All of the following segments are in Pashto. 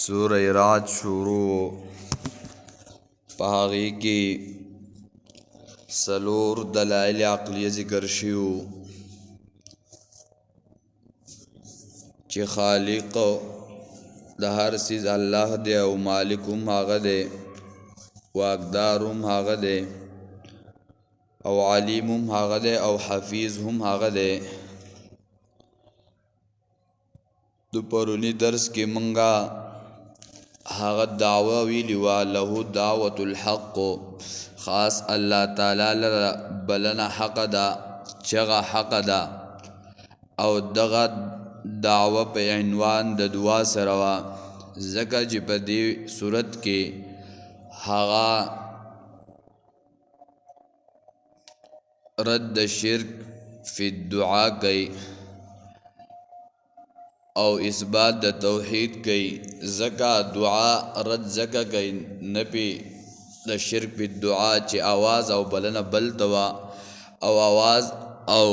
سورہ رعد شروع په هغې کې څلور دلایل عقلیه ذکر شوي چې خالق د هر څیز الله دی او مالک هم هغه دی واقدار هم هغه دی او علیم هم هغه دی او حفیظ هم هغه دی. د پرونی درس کې منګه هغه دعوه ویلی وا له دعوت الحق، خاص الله تعالی لره بلنه حق ده، چغه حق ده او دغه دعوه په عنوان د دعا سره وا ځکه چې په دې صورت کې هغه رد شرک فی الدعا کوي او اثبات د توحید کوي. ځکه دعا رد ځکه کوي نپی د شرک په دعا چې आवाज او بلنه بل توا او आवाज او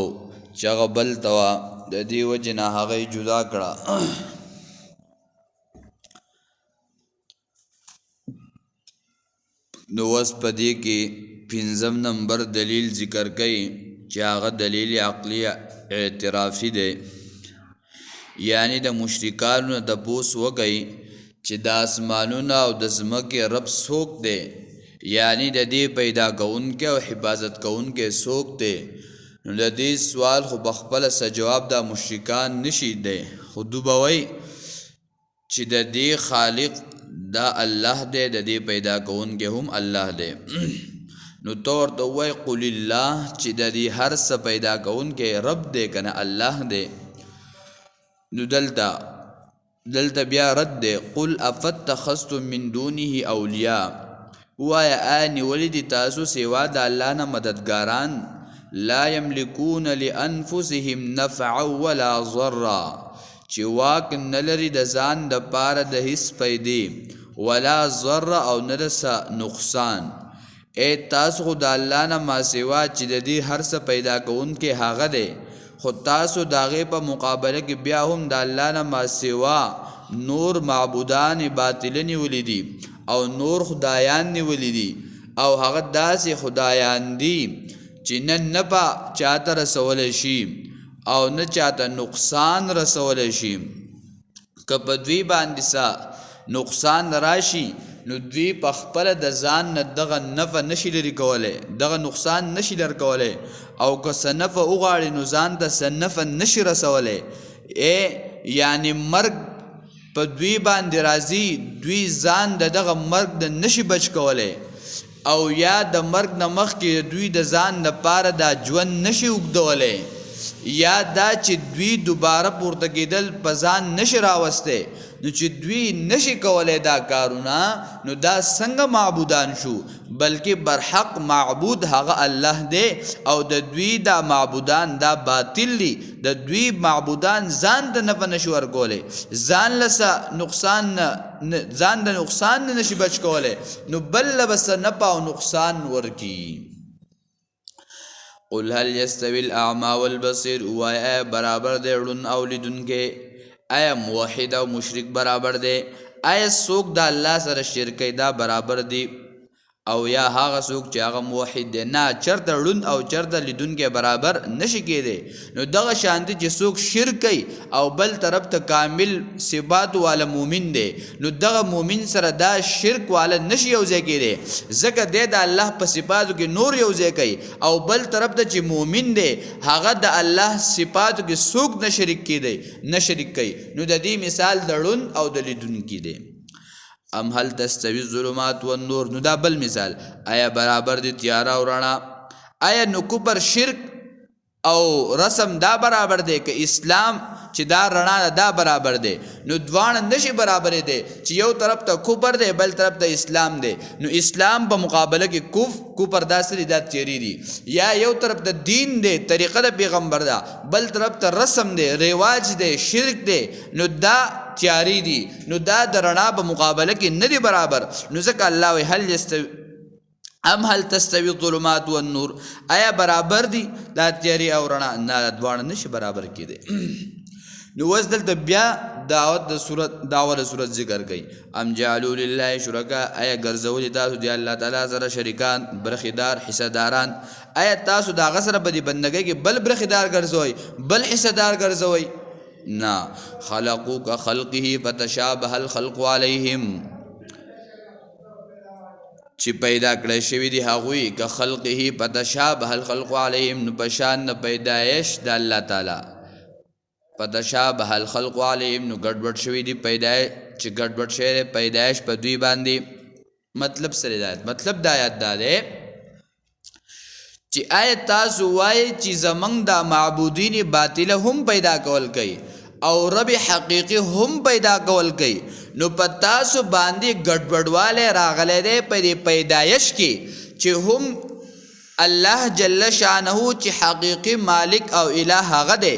چغه بل توا د دې وجه نه هغه جدا کړه. نو وس پدې کې 5 نمبر دلیل ذکر کړي چې هغه دلیل عقلی اعترافي دی، یعنی د مشرکانو د پوس وکي چې د اسمانونو او د ځمکې رب څوک دی، یعنی د دې پیدا کوونکی او حفاظت کوونکی څوک دی. نو د دې سوال خو بخپل سره جواب د مشرکان نشي دی، خو دوبوي چې د دې خالق دا الله دی، د دې پیدا کوونکی هم الله دی. نو تور ته وای قل الله چې د دې هر څه پیدا کوونکی رب دی کنه الله دی. نو دلته بیا رد دی قل افتخذتم من دونه اولیاء، وایا آنی ولدی تاسو سوا د الله نه مددګاران لا یملکون لانفسهم نفعا ولا ضرا، چې واک نلري د ځان د پاره د هیڅ پیدې ولا ضرا او نرسه نقصان. ای تاسو خو د الله نه ما سوا چې د دې هر څه پیدا کوونکی هغه دی، خو تاسو داغه په مقابله کې بیا هم د الله نه ما سوا نور معبودان باطل نیولې دي او نور خدایان نیولې دي او هغه داسې خدایان دي چې نه په چاته رسول شي او نه چاته نقصان رسول شي. که په دوی باندې سا نقصان راشي نو دوی په خپل د ځان نه دغه نفع نشي لري کوله، دغه نقصان نشي لر کوله، او که سنف وغاړي نو ځان ته سنف نشي رسوله. یعنی مرګ په دوی باندې راځي، دوی ځان دغه مرګ د نشي بچ کوله، او یا د مرګ نه مخکې دوی د ځان لپاره د ژوند نشي وګدوله، یا دا چې دوی دوباره پورته کېدل په ځان نشي راوسته. نو چې دوی نشي کولای دا کارونه نو دا څنګه معبودان شو؟ بلکې برحق معبود هغه الله دی او د دوی دا معبودان دا باطل دي. د دوی معبودان ځان د نفع نشي ورکولی، ځان لسه نقصان ځان د نقصان نشي بچ کولی، نو بل بس نفع او نقصان ورکی. قل هل يستوي الاعمى والبصير، وایا برابر دی ړوند او لیدونکی؟ آیا موحد او مشرک برابر دی؟ آیا څوک د الله سره شرک کوي دا برابر دی؟ او یا هغه څوک چې هغه موحد دی؟ نه، چرته ړوند او چرته لیدونکی برابر نشي کېدی. نو دغه شان دي چې څوک شرک کوي او بل طرف ته کامل صفات والا مومن دی، نو دغه مومن سره دا شرک والا نشي یوځای کېدی، ځکه دی د الله په صفاتو کې نور یوځای کوي، او بل طرف ته چې مومن دی هغه د الله صفاتو کې څوک نه شریک کېدی نه شریک کوي. نو د دې مثال د ړوند او د لیدونکي دی. ام هل تستوی الظلمات والنور، نو دا بل مثال، آیا برابر دی تیارا او رڼا؟ آیا نو کفر شرک او رسم دا برابر دی که اسلام چې دا رڼا دا برابر دی؟ نو دوان نشي برابر دی چې یو طرف ته کفر دی بل طرف ته اسلام دی. نو اسلام په مقابله کې کفر داسې دا تیری دی، یا یو طرف ته دین دی طریقه د پیغمبر دا، بل طرف ته رسم دی رواج دی شرک دی، نو دا تیاری دی، نو دا د رڼا په مقابله کې نه دی برابر. نو ځکه الله وی هل یستوی ام هل تستوی الظلمات والنور، آیا برابر دی دا تیاری او رڼا؟ نه، دوان نشي برابر کېدی. نو وس دلته بیا دعوت د صورت ذکر کوي ام جعلوا لله شرکا آیا ګرځولي تاسو دی الله تعالی سره شریکان برخیدار حصداران آیا تاسو دا غسر په دې بندګۍ کې بل برخیدار ګرځوي بل حصدار ګرځوي نه خلقو کا خلقه فتشابه الخلق علیهم چې پیدا کړی شوي دي هغوی که خلقه فتشابه الخلق علیهم نو پشان پیدایش د الله تعالی فتشابه الخلق علیهم نو ګډوډ شوي دي پیدایش چې ګډوډ شوی پیدایش په دوی باندې مطلب سره دی مطلب د آیات دا دی چې آیت تاسو وایي چې زمنګ د معبودین باطله هم پیدا کول کوي او رب حقیقی هم پیدا کول کوي نو پتاسو باندې ګډوډواله راغله ده په پیدایش کې چې هم الله جل شانه چې حقیقی مالک او الہ هغه ده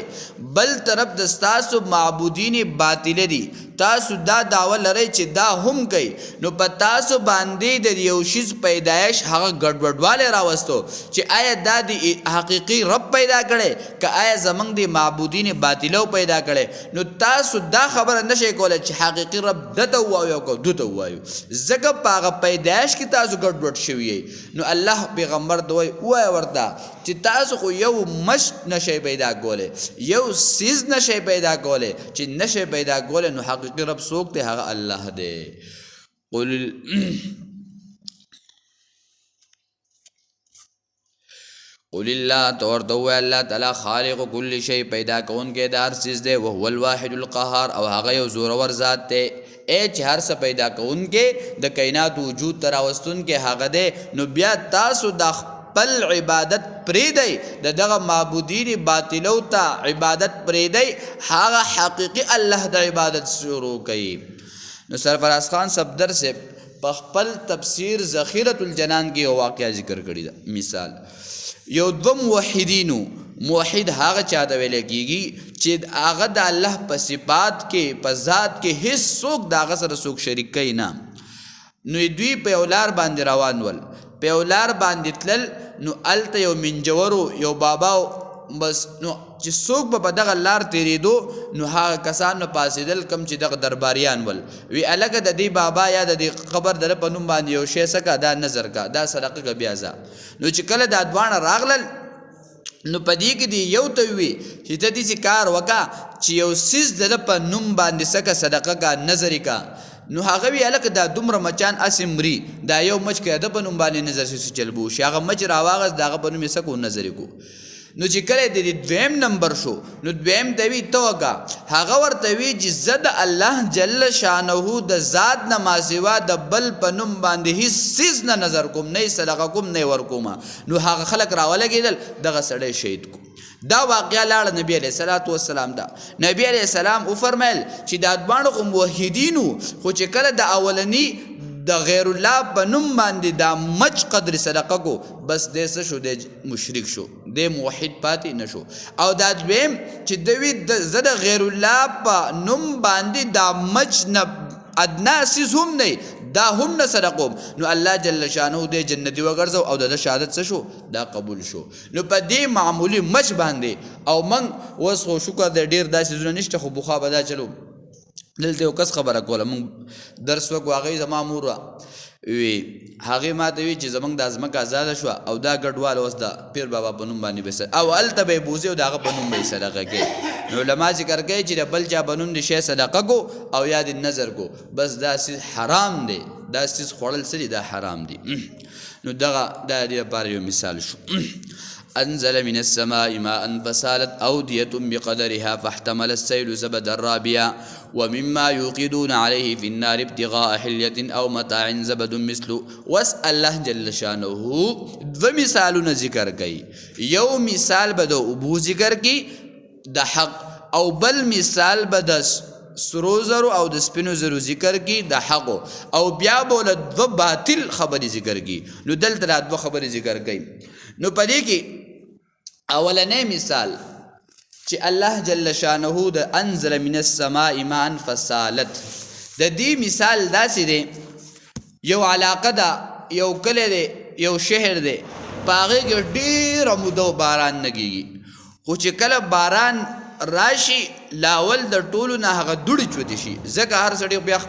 بل طرف د تاسو معبودین باطل دي تاسو دا دعوه لري چې دا هم کوي نو پتاسو باندې د یو شیز پیدایش هغه ګډوډواله راوستو چې آیا دا د حقیقی رب پیدا کړي که آیا زمنګ د معبودین باطلو پیدا کړي نو تاسو دا خبره نشئ کولای چې حقیقی رب دته وایو کو دته وایو زکه پاغه پیدایش کې تاسو ګډوډ شوی نو الله پیغمبر دوی وای ورته چې تاسو خو یو مش نشئ پیدا کوله یو سیز نشئ پیدا کوله چې نشئ پیدا کوله نو حقیقی رب څوک ته هغه الله دی قل الله تورته الله تعالی خالق كل شيء پیدا کون کې دار چیز دی او هو الواحد القهار او هغه یو زورور ذات دی چې هر څه پیدا کون کې د کائنات وجود تراوستون کې هغه دی نو بیا تاسو د خپل عبادت پرې دی دغه معبودین باطلو ته عبادت پرې دی هغه حقیقی الله د عبادت شروع کړي نو سرفراز خان صفدر سے په خپل تفسیر ذخیرۃ الجنان کې یو واقعہ ذکر کړی دا مثال یو دو موحدینو موحد هغه چاته ویل کیږي چې هغه د الله په صفات کې په ذات کې هیڅ څوک د هغه سره څوک شریک کوي نه نو دوی په اولار باندې روان ول په اولار باندې تلل نو الته یو منجورو یو بابا بس نو چې څوک په دغه لار تیریدو نو هغه کسان نو پاسېدل کم چې دغه درباریان ول وی الګ د دې بابا یا د دې قبر در په نوم باندې یو شی سکه دا نظر کا دا صدقه کا بیا ځه نو چې کله دا دوانه راغلل نو پدې کې دی یو ته وی چې ته دې کار وکا چې یو سیز د په نوم باندې سکه صدقه کا نظر کا نو هغه وی الګ دا دومره مچان اسمري دا یو مچ کې د په نوم باندې نظر شي چلبو شي هغه مچ راواغز داغه په نوم سکه نظر کو نو چې کله د دویم نمبر شو نو دویم دوی توګه هغه ورته وی چې زد الله جل شانه د ذات نمازوا د بل پنوم باندې هیڅ سیز نه نظر کوم نه صدقه کوم نه ور کوم نو هغه خلق راولګیدل دغه سړی شهید کو دا واقعا لاړ نبی علیہ الصلوۃ والسلام دا نبی علیہ السلام او فرمایل چې دا دوانو موحدینو خو چې کله د اولنی د غیر الله بنوم باندې دا مچ قدر صدقه کو بس دې شو د مشرک شو د موحد پاتې نشو او دا دویم چې دوی د زده غیر الله په نوم باندې دا مچ نه ادنا سیز هم نه دا هم نه صدقوم نو الله جل شانه د جنتی وګرځو او د شهادت څه شو دا قبول شو نو په دې معمولی مچ باندې او من وسو شکر د ډیر داسې زونه نشته خو بوخا بدا چلو دلته یو کس خبره کوله مونږ درس وکړو هغې زما مور وی هغې ما ته وی چې زمونږ د ځمکه ازاده شوه او دا ګډوال اوس د پیر بابا په نوم باندې به او هلته به یې بوځي او د هغه په نوم به یې صدقه کوي نو علما ذکر کوي چې د بل چا په نوم د شی صدقه کو او یا د نظر کو بس دا سیز حرام دی دا سیز خوړل څه دي دا حرام دي نو دغه دا د لپاره یو مثال شو انزل من السماء ماء فسالت أودية بقدرها فاحتمل السيل زبدا رابيا ومما يوقدون عليه في النار ابتغاء حلية أو متاع زبد مثله واسأل الله جل شانه دو مثالون ذکر کی یو مثال بدو ابو ذکر کی د حق او بل مثال بدس سرو زرو او د سپینو زرو ذکر کی د حق او بیا بول دو باطل خبر ذکر کی نو دلته دو خبر ذکر کی نو پدې کې اولنې مثال چې الله جل شانه د انزل من السماء ماء فسالت د دې مثال داسې دی یو علاقه ده یو کلی دی یو شهر دی په هغې کې ډېره موده باران نه کېږي خو چې کله باران راشي لاول د ټولو نه هغه دوړي چوتې شي ځکه هر سړی بیا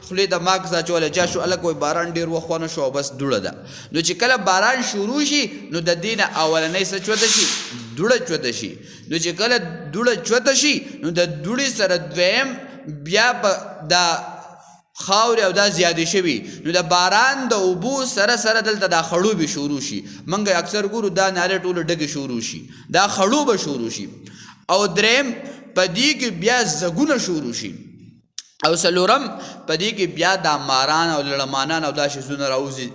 خولې ته ماکس اچولی چا شو هلک وایي باران ډېر وخت ونه شو او بس دوړه ده نو چې کله باران شروع شي نو د دې نه اولنۍ څه چوته شي دوړه چوته شي نو چې کله دوړه چوته شي نو د دوړې سره دویم بیا به دا خاورې او دا زیادې شوي نو د باران د اوبو سره سره دلته دا خړوبې شروع شي موږ اکثر ګورو دا نارې ټولو ډکې شروع شي دا خړوبه شروع شي او دریم په دې کې بیا زګونه شروع شي او څلورم په دې کې بیا دا ماران او لړمانان او دا شیزونه راوځي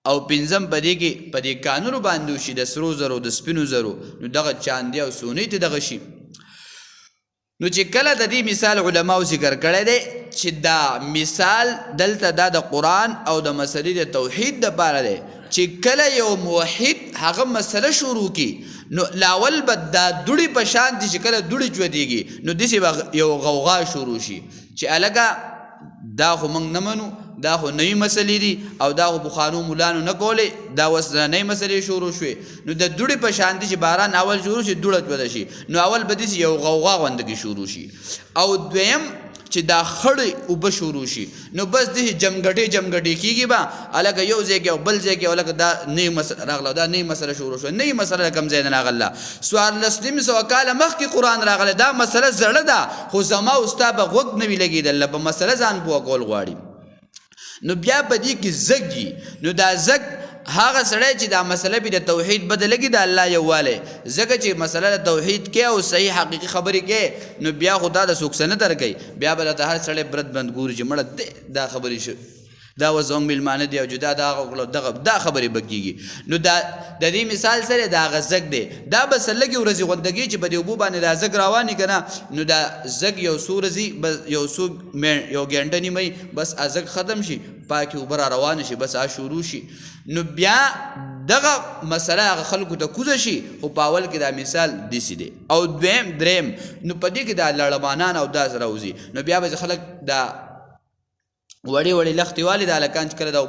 او پنځم په دې کې په دې کانونو باندې وشي د سرو زرو د سپینو زرو نو دغه چاندي او سونې ته دغه شي نو چې کله د دې مثال علماو ذکر کړی دی چې دا مثال دلته دا د قرآن او د مسلې د توحید دپاره دی چې کله یو موحد هغه مسله شروع کی نو لاول به دا دوړي په شان دي چې کله دوړي چودېږي نو داسې به یو غوغا شروع شي چې هلکه دا خو موږ نه منو دا خو نوي مسلې دي او دا خو پخوانو ملانو نه کولې دا اوس نوې مسلې شروع شوې نو د دوړې په شان دي چې باران اول شروع شي دوړه چوده شي نو اول به داسې یو غوغا غوندې شروع شي او دویم چې دا خړې اوبه شروع شي نو بس داسې جمګټې کېږي به هلکه یو ځای کې او بل ځای کې هلکه دا نوې مسله راغله دا نوې مسله شروع شوه نوې مسله د کوم ځای نه راغله 1400 کاله مخکې قرآن راغلی دا مسله زړه ده خو زما او ستا به غوږ نه وي لګېدل په مسله ځان پوه کول غواړي نو بیا په دې کې زګي نو دا زګ هغه سړی چې دا مسله به د توحید بدلږي د الله یووالی ځکه چې مسله د توحید کې او صحیح حقیقي خبرې کې نو بیا خو دا د څوک څه نه درکوي بیا به درته هر سړی برد بند ګوري چې مړه دا خبرې شو دا و زموږ میلمانه دی او جدا دا خبرې به کېږي نو دا د دې مثال سره دا هغه زګ دی دا بس لږې ورځې غوندګي چې په دې اوبو باندې دا زګ روان وي که نه نو دا زګ یو څو ورځې بس یو ګنټه نیمه بس زګ ختم شي پاکې اوبه را روانه شي بس شروع شي نو بیا دغه مسله هغه خلکو ته کوزه شي خو په اول کې دا مثال داسې دی او دویم دریم نو په دې کې دا لړمانان او دا راوځي نو بیا به خلک دا وړې لښتې والي دا هلکان چې کله دا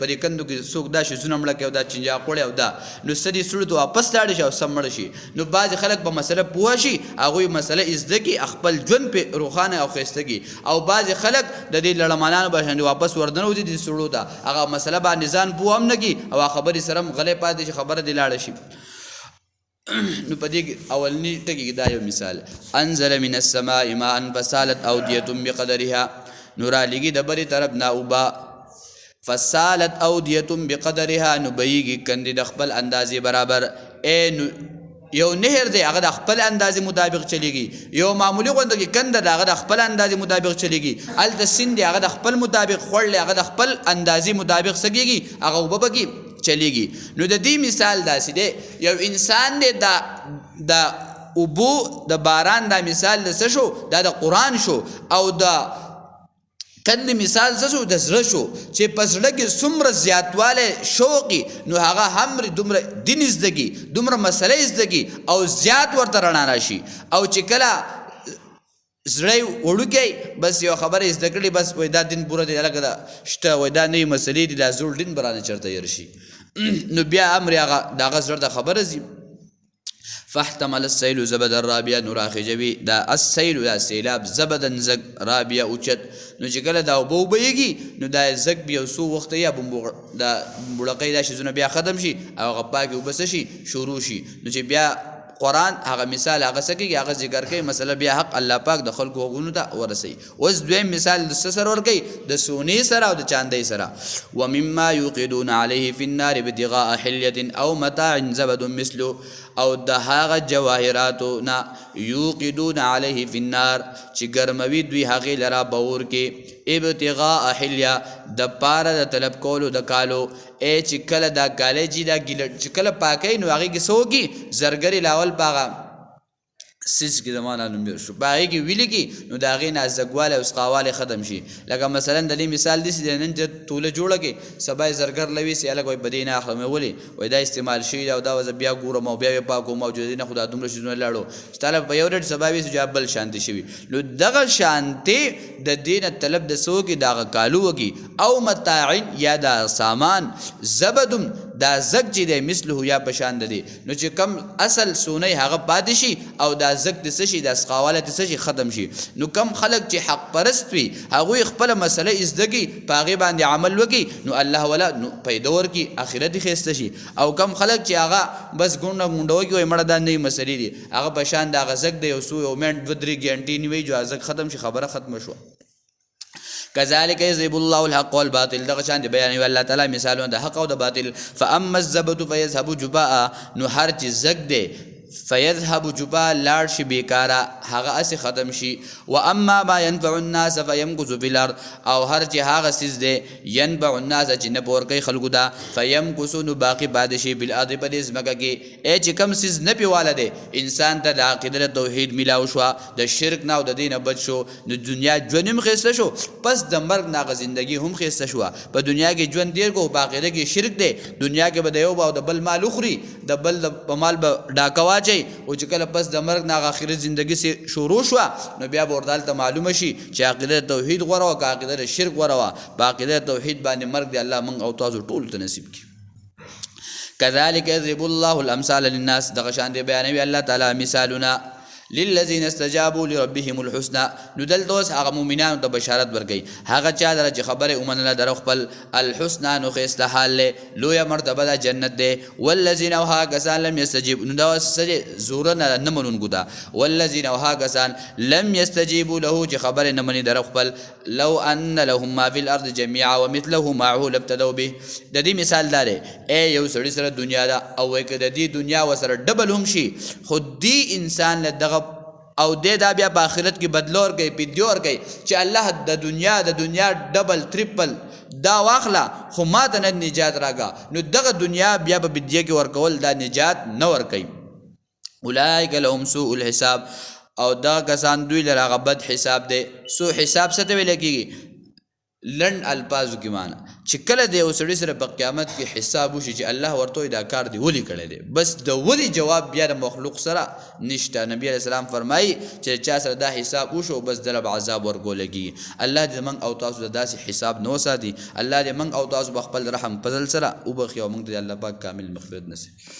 په دې کندو کې څوک دا شیزونه مړه کوي او دا چنجاقوړی او دا نو سدي سړو ته واپس لاړ شي او سم مړه شي نو بعضې خلک په مسله پوه شي هغوی مسله زده کړي خپل ژوند پې روښانه او ښایسته کړي او بعضې خلک د دې لړمانانو به شاندې واپس ورننوځي دې سړو ته هغه مسله باندې ځان پوه هم نه کړي او هغه خبرې سره هم غلی پاتې شي خبره دې لاړه شي نو په دې اولني ټکي کې دا یو مثال انزل من السماء ماء فسالت اوديه بقدرها نورا لګي د بری طرف نه اوبا فسالت اوديه بقدرها نو بيږي کندې د خپل اندازې برابر یو نهر دی هغه د خپل اندازې مطابق چلیږي یو معمولی غونډه کې کنده هغه د خپل اندازې مطابق چلیږي الته سین دی هغه د خپل مطابق خړل هغه د خپل اندازې مطابق سګيږي هغه وببږي چلیږي نو د دې مثال داسې دی یو انسان دی دا اوبو د باران دا مثال د څه شو دا د قرآن شو او دا کله مثال زسو د زړه شو چې پس لګي څومره زیاتواله شوقي نو هغه هم دومره دین زدگی دومره مسلې زدگی او زیات ورته رڼا راشي او چې کله زړی وړوکی بس یو خبره زده کړي بس وای دا دین پوره دی لکه دا شته وای دا نوې مسلې دي دا زوړ دین برانه چرته ير شي نو بیا امر هغه دغه زړه د خبره زی فاحتمل السيل زبد الرابيه نور اخجبي دا السيل دا سیلاب زبدن زگ رابيه اوچت نو چې کله دا وبو بيږي نو دا زگ بیا سو وخت یا دا بلقې دا شزونه بیا ختم شي او غپاګي وبس شي شروع شي نو چې بیا قرآن هغه مثال هغه سکی هغه ذکر کوي مسله بیا حق الله پاک د خلکو غوونو ته ورسي اوس دویم مثال د سر ور کوي د سونی سره او د چاندې سره ومما يوقدون عليه في النار ابتغاء حليه او متاع زبد مثله او د هغه جواهراتو نا يوقدون عليه في النار چې ګرموي دوی هغه لرا باور کې ابتغاء حليه د پاره د طلب کولو د کالو چې کله دا کالجی دا ګل چې کله پاکي نو هغه کې سوګي زرګری لاول باغه سیس کی زمانہ نوم شو باغی کی ویلی کی نو دا غین از زګواله او اسقاواله ختم شي لکه مثلا د دې مثال دي چې نن توله جوړه کې سبای زرګر لوي سي الګ وي بدینه اخلمه ولي وای دا استعمال شي او دا وز بیا ګورم او بیا پاکو موجودینه خدا دومره شي نه لاړو طالب په یو ډېر سباوي جواب بل شانتي شي نو دغه شانتي د دین طلب د سو کې دا کالو وکي او متاع یا دا سامان زبدم دا زګ چې دی مثله یا پشان دی نو چې کم اصل سونی هغه پاتې شي او دا زګ د څه شي د سقاواله د څه شي ختم شي نو کم خلک چې حق پرست وي هغوی خپله مسله زده کړي په هغې باندې عمل وکړي نو الله ولا پیدا ورکړي آخرت یې ښایسته شي او کم خلک چې هغه بس ګونډه ګونډه وکړي وایي مړه دا نوې مسلې دي هغه په شان د هغه زګ د یو منټ 2-3 ګنټې نیوي جو زګ ختم شي خبره ختمه شوه كذلك يضرب الله الحق والباطل دغه شان دی بیانوي الله تعالی مثالونه د حق او د باطل فاما الزبد فيذهب جباء نو هر چې زګ دی فيذهب جباء لاړ شي بیکاره هغه اسې ختم شي واما ما ينفع الناس فيمكث في الارض او هر چې هغه سیز دی ينفع الناس چې نه پور کوي خلکو ته فيمكث نو باقي پاتې شي بالارض په دې ځمکه کې چې کم سیز نه پیواله دی انسان ته د عقیده توحید میلاو شو د شرک نه او د دین بچ شو د دنیا ژوند هم خسته شو پس د مرګ نه زندگی هم خسته شو په دنیا کې ژوند ډیر کو باقی کې شرک دی دنیا کې به د یو او د بل مال خوري د بل په مال به ډاکوا چي او چې کله پس د مرګ نه اخري ژوندۍ سي شروع شو نو بیا ورته ته معلومه شي چې عقیده توحید غوړه او عقیده شرک غوړه باقی توحید باندې مرګ دی الله مونږ او تاسو ټول ته نصیب کړي كذلك يضرب الله الامثال للناس دغه شان دی بیانوي الله تعالی مثالونه للذين استجابوا لربهم الحسنى ندل دوس هغه مؤمنانو ته بشارت ورکړي هغه چا دره چې خبره اومنله در خپل الحسنى نو خسته حال له لوی مرتبه د جنت دی والذین وها کسان لم يستجيب نو دا سجه زور نه منون ګدا والذین وها کسان لم يستجيبوا له چې خبره نه مني در خپل لو ان لهم ما في الارض جميعا ومثله معه لابتدوا به د دې مثال دار یو سړی سره دنیا دا او یک د دې دنیا وسره ډبل هم شي خود دی انسان له دغه او دا بیا په آخرت کې بدلور کوي پیډیور کوي چې الله د دنیا ډبل ټریپل دا واخلا خو ماته نه نجات راګه نو دغه دنیا بیا په بدیه کې ورکول دا نجات نه ورکوي اولئک لهم سوء الحساب او دا کسان دوی لره غبد حساب دی سو حساب څه ته ویل کېږي لند الفاظ کې معنی چې کله د یو سړي سره په قیامت کې حساب وشي چې الله ورته دا کار دی ولي کړی دی بس د ولي جواب بیا د مخلوق سره نشته نبی علیہ السلام فرمایي چې چا سره دا حساب وشو بس دلب عذاب ورکولږي الله دې موږ او تاسو داسې حساب نو ساتي الله دې موږ او تاسو بخپل رحم فضل سره او بخي او موږ دې الله پاک کامل مغفرت نصیب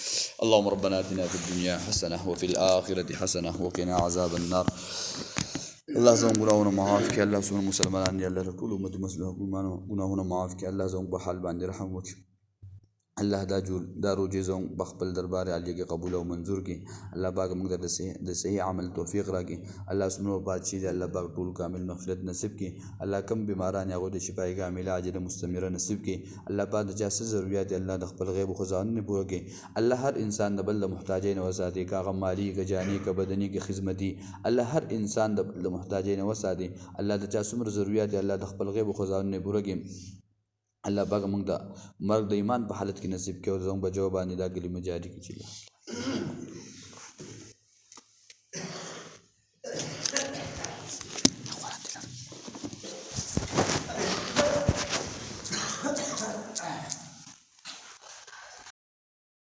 اللهم ربنا آتنا في الدنيا حسنه وفي الاخره حسنه وقنا عذاب النار الله زموږ ګناهونه معاف کړي الله زموږ مسلمانان دي الله ټول امت مسلمان ګناهونه معاف کړي الله زموږ په حال باندې رحم وکړي الله دا روزي زموږ بخپل دربار عالی کې قبول او منظور کړي الله پاک موږ د صحیح عمل توفیق راکړي الله سبحانه بادشاہ دې الله پاک ټول کامل مغفرت نصیب کړي الله کم بیماران هغه د شفای کامله عاجله مستمره نصیب کړي الله پاک د جاسه ضرورت الله د خپل غیب خزانه پوره کړي الله هر انسان د بل محتاجین وساتي کاغه مالی کا جانی کا بدنی کی خدمتي الله هر انسان د محتاجین وساتي الله د جاسه ضرورت الله د خپل غیب خزانه پوره کړي الله پاک موږ د مرګ د ایمان په حالت کې نصیب کړي او زموږ په جواب باندې دا کلمه جاری کړي